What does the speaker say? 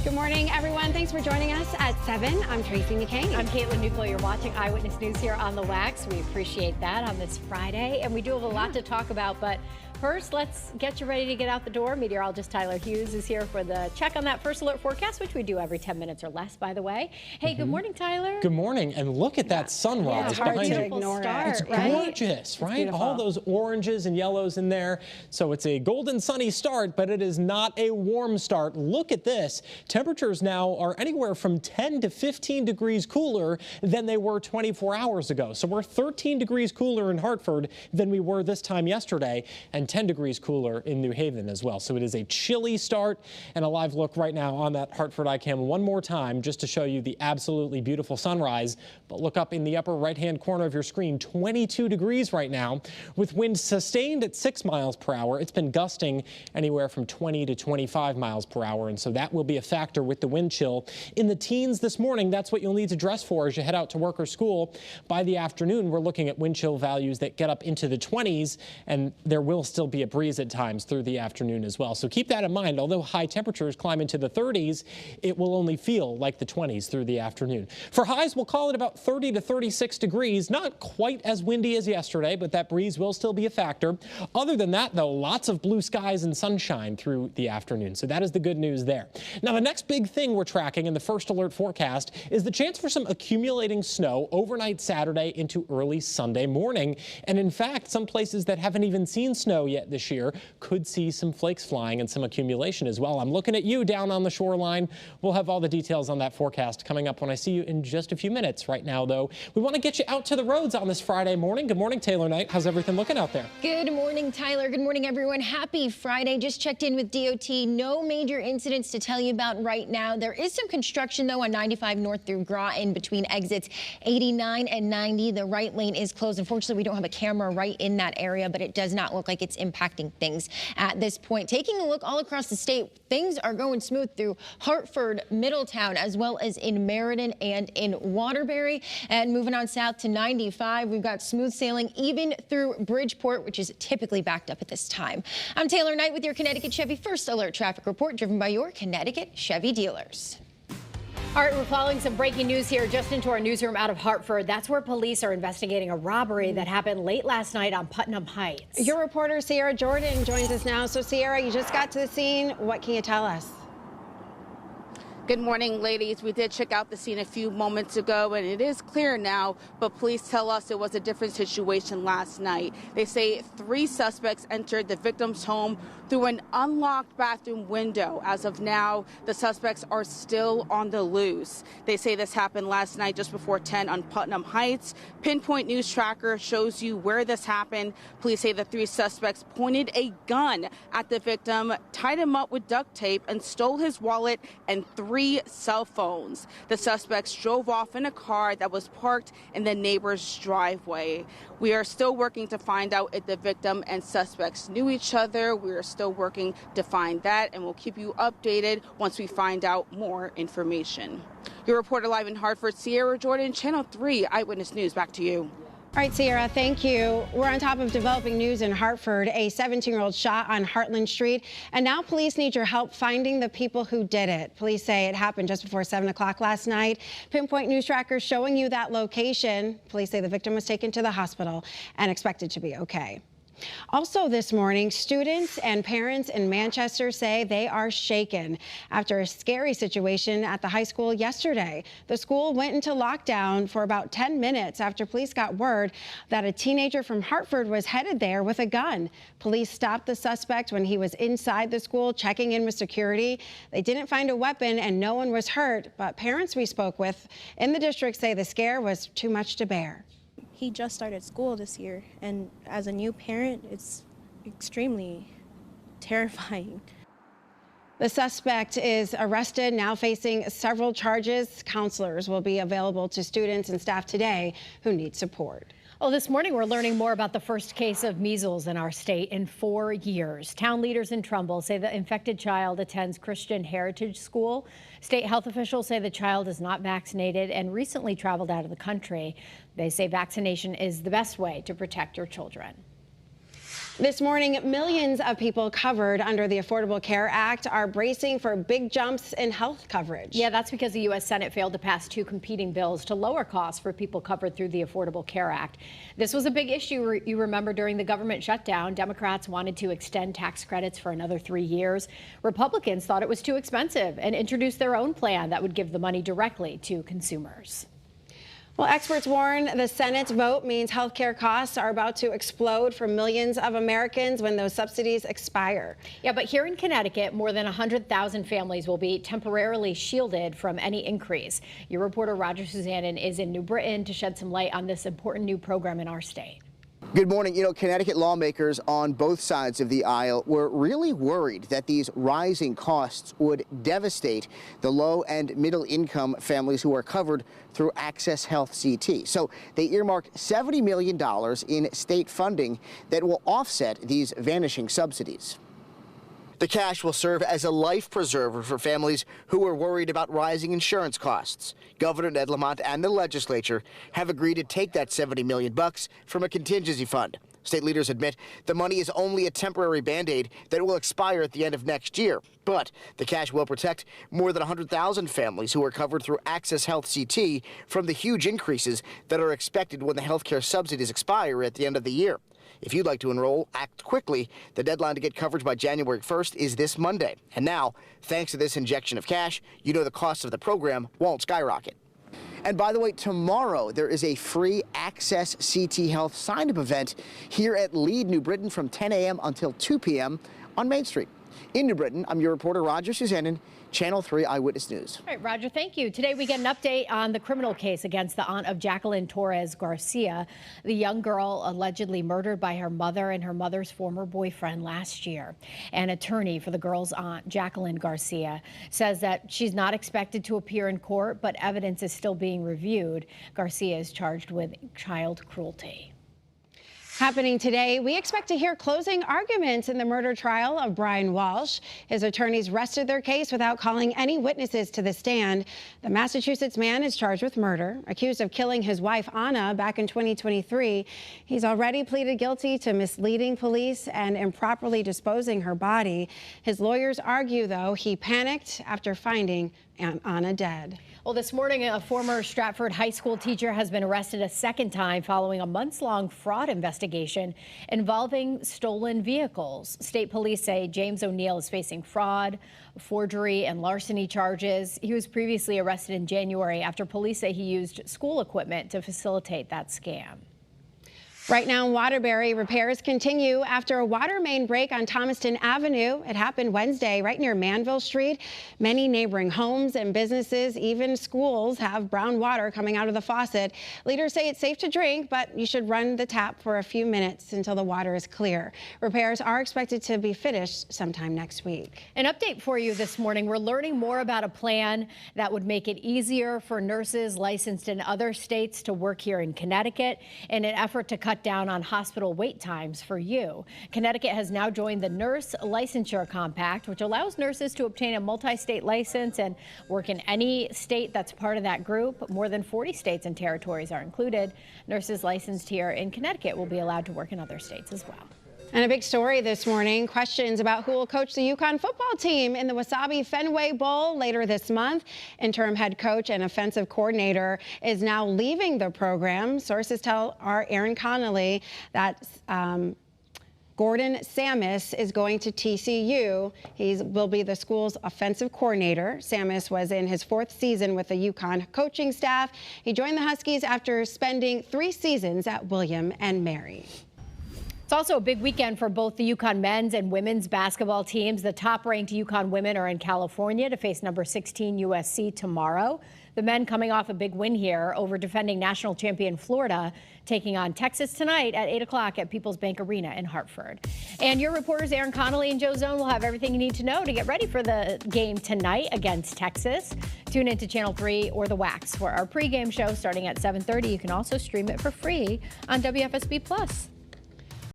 Good morning, everyone. Thanks for joining us at 7. I'm Tracey McCain. I'm Nuclo. You're watching Eyewitness News here on the Wax. We appreciate that on this Friday, and we do have a lot to talk about, but first, let's get you ready to get out the door. Meteorologist Tyler Hughes is here for the check on that first alert forecast, which we do every 10 minutes or less, by the way. Hey, good morning, Tyler. Good morning, and look at that sunrise behind you. It's gorgeous, right? All those oranges and yellows in there. So it's a golden sunny start, but it is not a warm start. Look at this. Temperatures now are anywhere from 10 to 15 degrees cooler than they were 24 hours ago. So we're 13 degrees cooler in Hartford than we were this time yesterday, and 10 degrees cooler in New Haven as well. So it is a chilly start, and a live look right now on that Hartford iCam one more time just to show you the absolutely beautiful sunrise. But look up in the upper right-hand corner of your screen, 22 degrees right now with winds sustained at 6 miles per hour. It's been gusting anywhere from 20 to 25 miles per hour, and so that will be a factor with the wind chill. In the teens this morning, that's what you'll need to dress for as you head out to work or school. By the afternoon, we're looking at wind chill values that get up into the 20s, and there will still be a breeze at times through the afternoon as well. So keep that in mind. Although high temperatures climb into the 30s, it will only feel like the 20s through the afternoon. For highs, we'll call it about 30 to 36 degrees. Not quite as windy as yesterday, but that breeze will still be a factor. Other than that, though, lots of blue skies and sunshine through the afternoon. So that is the good news there. Now, the next big thing we're tracking in the first alert forecast is the chance for some accumulating snow overnight Saturday into early Sunday morning. And in fact, some places that haven't even seen snow yet this year could see some flakes flying and some accumulation as well. I'm looking at you down on the shoreline. We'll have all the details on that forecast coming up when I see you in just a few minutes. Right now, though, we want to get you out to the roads on this Friday morning. Good morning, Taylor Knight. How's everything looking out there? Good morning, Tyler. Good morning, everyone. Happy Friday. Just checked in with DOT. No major incidents to tell you about right now. There is some construction, though, on 95 north through Groton between exits 89 and 90. The right lane is closed. Unfortunately, we don't have a camera right in that area, but it does not look like it's impacting things at this point. Taking a look all across the state, things are going smooth through Hartford, Middletown, as well as in Meriden and in Waterbury. And moving on south to 95, we've got smooth sailing even through Bridgeport, which is typically backed up at this time. I'm Taylor Knight with your Connecticut Chevy First Alert Traffic Report, driven by your Connecticut Chevy dealers. All right, we're following some breaking news here just into our newsroom out of Hartford. That's where police are investigating a robbery that happened late last night on Putnam Heights. Your reporter, Sierra Jordan, joins us now. So, Sierra, you just got to the scene. What can you tell us? Good morning, ladies. We did check out the scene a few moments ago, and it is clear now, but police tell us it was a different situation last night. They say 3 suspects entered the victim's home through an unlocked bathroom window. As of now, the suspects are still on the loose. They say this happened last night just before 10 on Putnam Heights. Pinpoint News Tracker shows you where this happened. Police say the 3 suspects pointed a gun at the victim, tied him up with duct tape, and stole his wallet and 3 cell phones. The suspects drove off in a car that was parked in the neighbor's driveway. We are still working to find out if the victim and suspects knew each other. We are still working to find that, and we'll keep you updated once we find out more information. Your reporter live in Hartford, Sierra Jordan, Channel 3 Eyewitness News. Back to you. All right, Sierra, thank you. We're on top of developing news in Hartford. A 17-year-old shot on Heartland Street, and now police need your help finding the people who did it. Police say it happened just before 7 o'clock last night. Pinpoint News Tracker showing you that location. Police say the victim was taken to the hospital and expected to be okay. Also this morning, students and parents in Manchester say they are shaken after a scary situation at the high school yesterday. The school went into lockdown for about 10 minutes after police got word that a teenager from Hartford was headed there with a gun. Police stopped the suspect when he was inside the school checking in with security. They didn't find a weapon and no one was hurt, but parents we spoke with in the district say the scare was too much to bear. He just started school this year, and as a new parent, it's extremely terrifying. The suspect is arrested, now facing several charges. Counselors will be available to students and staff today who need support. Well, this morning we're learning more about the first case of measles in our state in 4 years. Town leaders in Trumbull say the infected child attends Christian Heritage School. State health officials say the child is not vaccinated and recently traveled out of the country. They say vaccination is the best way to protect your children. This morning, millions of people covered under the Affordable Care Act are bracing for big jumps in health coverage. Yeah, that's because the U.S. Senate failed to pass two competing bills to lower costs for people covered through the Affordable Care Act. This was a big issue, you remember, during the government shutdown. Democrats wanted to extend tax credits for another 3 years. Republicans thought it was too expensive and introduced their own plan that would give the money directly to consumers. Well, experts warn the Senate's vote means health care costs are about to explode for millions of Americans when those subsidies expire. Yeah, but here in Connecticut, more than 100,000 families will be temporarily shielded from any increase. Your reporter Roger Suzanen is in New Britain to shed some light on this important new program in our state. Good morning. You know, Connecticut lawmakers on both sides of the aisle were really worried that these rising costs would devastate the low and middle income families who are covered through Access Health CT. So they earmarked $70 million in state funding that will offset these vanishing subsidies. The cash will serve as a life preserver for families who are worried about rising insurance costs. Governor Ned Lamont and the legislature have agreed to take that $70 million from a contingency fund. State leaders admit the money is only a temporary Band-Aid that will expire at the end of next year. But the cash will protect more than 100,000 families who are covered through Access Health CT from the huge increases that are expected when the health care subsidies expire at the end of the year. If you'd like to enroll, act quickly. The deadline to get coverage by January 1st is this Monday. And now, thanks to this injection of cash, you know the cost of the program won't skyrocket. And by the way, tomorrow there is a free Access CT Health sign-up event here at Lead New Britain from 10 a.m. until 2 p.m. on Main Street. In New Britain, I'm your reporter Roger Suzanen, Channel 3 Eyewitness News. All right, Roger, thank you. Today we get an update on the criminal case against the aunt of Jacqueline Torres Garcia, the young girl allegedly murdered by her mother and her mother's former boyfriend last year. An attorney for the girl's aunt, Jacqueline Garcia, says that she's not expected to appear in court, but evidence is still being reviewed. Garcia is charged with child cruelty. Happening today, we expect to hear closing arguments in the murder trial of Brian Walsh. His attorneys rested their case without calling any witnesses to the stand. The Massachusetts man is charged with murder, accused of killing his wife, Anna, back in 2023. He's already pleaded guilty to misleading police and improperly disposing her body. His lawyers argue, though, he panicked after finding Anna dead. Well, this morning, a former Stratford High School teacher has been arrested a second time following a months-long fraud investigation involving stolen vehicles. State police say James O'Neill is facing fraud, forgery, and larceny charges. He was previously arrested in January after police say he used school equipment to facilitate that scam. Right now in Waterbury, repairs continue after a water main break on Thomaston Avenue. It happened Wednesday right near Manville Street. Many neighboring homes and businesses, even schools, have brown water coming out of the faucet. Leaders say it's safe to drink, but you should run the tap for a few minutes until the water is clear. Repairs are expected to be finished sometime next week. An update for you this morning. We're learning more about a plan that would make it easier for nurses licensed in other states to work here in Connecticut in an effort to cut down on hospital wait times for you. Connecticut has now joined the Nurse Licensure Compact, which allows nurses to obtain a multi-state license and work in any state that's part of that group. More than 40 states and territories are included. Nurses licensed here in Connecticut will be allowed to work in other states as well. And a big story this morning, questions about who will coach the UConn football team in the Wasabi Fenway Bowl later this month. Interim head coach and offensive coordinator is now leaving the program. Sources tell our Aaron Connolly that Gordon Samus is going to TCU. He will be the school's offensive coordinator. Samus was in his 4th season with the UConn coaching staff. He joined the Huskies after spending 3 seasons at William and Mary. It's also a big weekend for both the UConn men's and women's basketball teams. The top-ranked UConn women are in California to face number 16 USC tomorrow. The men coming off a big win here over defending national champion Florida, taking on Texas tonight at 8 o'clock at People's Bank Arena in Hartford. And your reporters Aaron Connolly and Joe Zone will have everything you need to know to get ready for the game tonight against Texas. Tune into Channel 3 or the Wax for our pregame show starting at 7:30. You can also stream it for free on WFSB Plus.